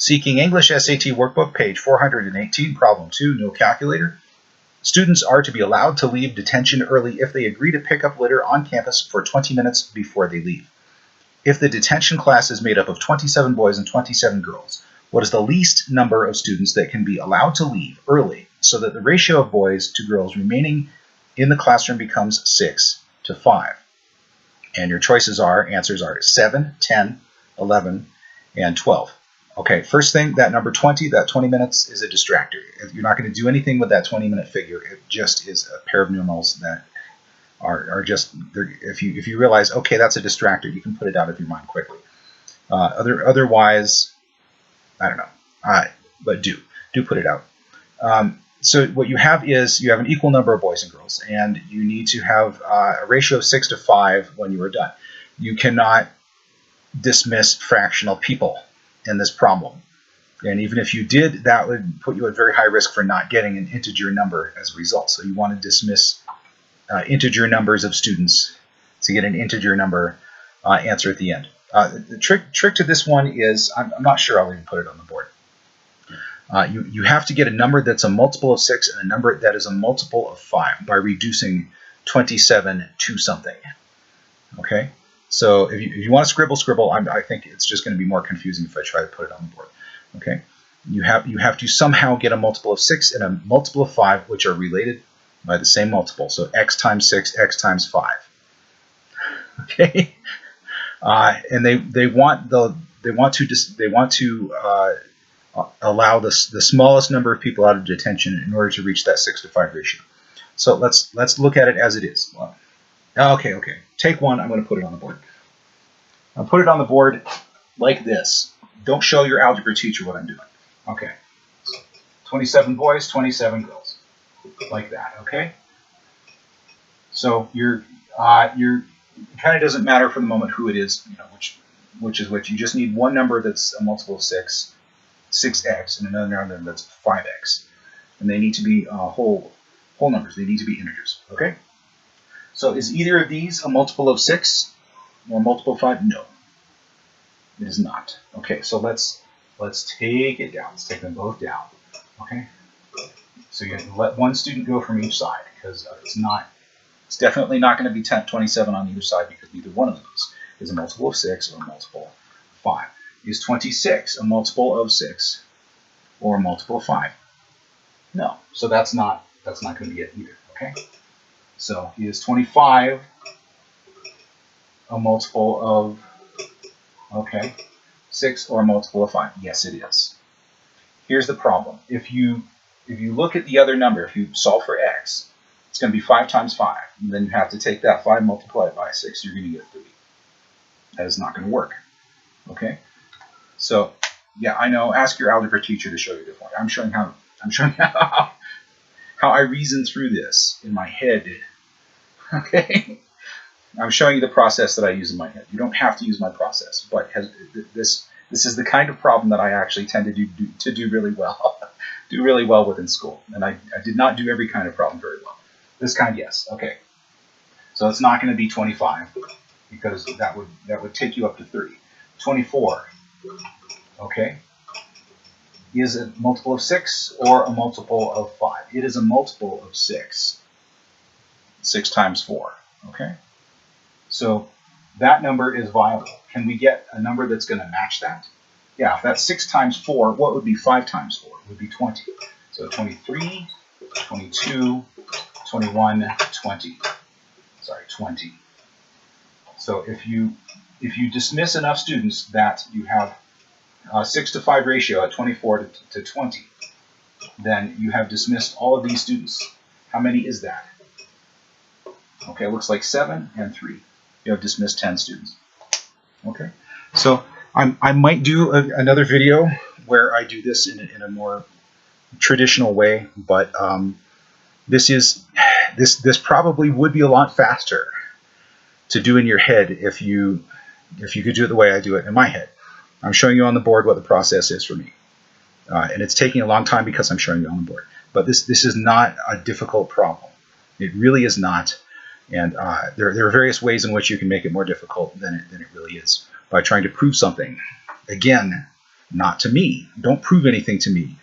Seeking English S.A.T. Workbook, page 418, problem 2, no calculator. Students are to be allowed to leave detention early if they agree to pick up litter on campus for 20 minutes before they leave. If the detention class is made up of 27 boys and 27 girls, what is the least number of students that can be allowed to leave early so that the ratio of boys to girls remaining in the classroom becomes 6 to 5? And your choices are, answers are 7, 10, 11, and 12. Okay, first thing, that number 20, that 20 minutes is a distractor. You're not going to do anything with that 20-minute figure. It just is a pair of numerals that are just, if you realize, okay, that's a distractor, you can put it out of your mind quickly. Otherwise, I don't know, but do put it out. So what you have is you have an equal number of boys and girls, and you need to have a ratio of 6 to 5 when you are done. You cannot dismiss fractional people in this problem. And even if you did, that would put you at very high risk for not getting an integer number as a result. So you want to dismiss integer numbers of students to get an integer number answer at the end. The trick to this one is, I'm not sure I'll even put it on the board. You have to get a number that's a multiple of 6 and a number that is a multiple of 5 by reducing 27 to something. Okay? So if you want to scribble, I think it's just going to be more confusing if I try to put it on the board. Okay? You have to somehow get a multiple of 6 and a multiple of 5, which are related by the same multiple. So x times 6, x times 5. Okay? And they want to allow the smallest number of people out of detention in order to reach that 6 to 5 ratio. So let's look at it as it is. Okay. Take one. I'm going to put it on the board. I'll put it on the board like this. Don't show your algebra teacher what I'm doing. Okay. 27 boys, 27 girls, like that. Okay. So it kind of doesn't matter for the moment who it is, which is which. You just need one number that's a multiple of 6, 6x, and another number that's 5x, and they need to be whole numbers. They need to be integers. Okay. So is either of these a multiple of 6 or a multiple of 5? No, it is not. Okay, so let's take it down. Let's take them both down. Okay, so you let one student go from each side because it's definitely not going to be 27 on either side because neither one of those is a multiple of 6 or a multiple of 5. Is 26 a multiple of 6 or a multiple of 5? No, so that's not going to be it either. Okay. So is 25 a multiple of, 6 or a multiple of 5? Yes, it is. Here's the problem. If you look at the other number, if you solve for x, it's going to be 5 times 5. And then you have to take that 5 multiplied by 6. You're going to get 30. That is not going to work. Okay? So, yeah, I know. Ask your algebra teacher to show you differently. I'm showing how I reason through this in my head. Okay, I'm showing you the process that I use in my head. You don't have to use my process, but this is the kind of problem that I actually tend to do really well with in school. And I did not do every kind of problem very well. This kind, yes. Okay, so it's not going to be 25 because that would take you up to 30. 24. Okay. Is it a multiple of 6 or a multiple of 5? It is a multiple of 6. 6 times 4. Okay? So that number is viable. Can we get a number that's going to match that? Yeah, if that's 6 times 4, what would be 5 times 4? It would be 20. So 23, 22, 21, 20. Sorry, 20. So if you dismiss enough students that you have 6 to 5 ratio at 24 to 20, then you have dismissed all of these students. How many is that? Okay, it looks like 7 and 3. You have dismissed 10 students. Okay, so I might do another video where I do this in a more traditional way, but this probably would be a lot faster to do in your head if you could do it the way I do it in my head. I'm showing you on the board what the process is for me, and it's taking a long time because I'm showing you on the board. But this is not a difficult problem. It really is not. And there are various ways in which you can make it more difficult than it really is by trying to prove something. Again, not to me. Don't prove anything to me.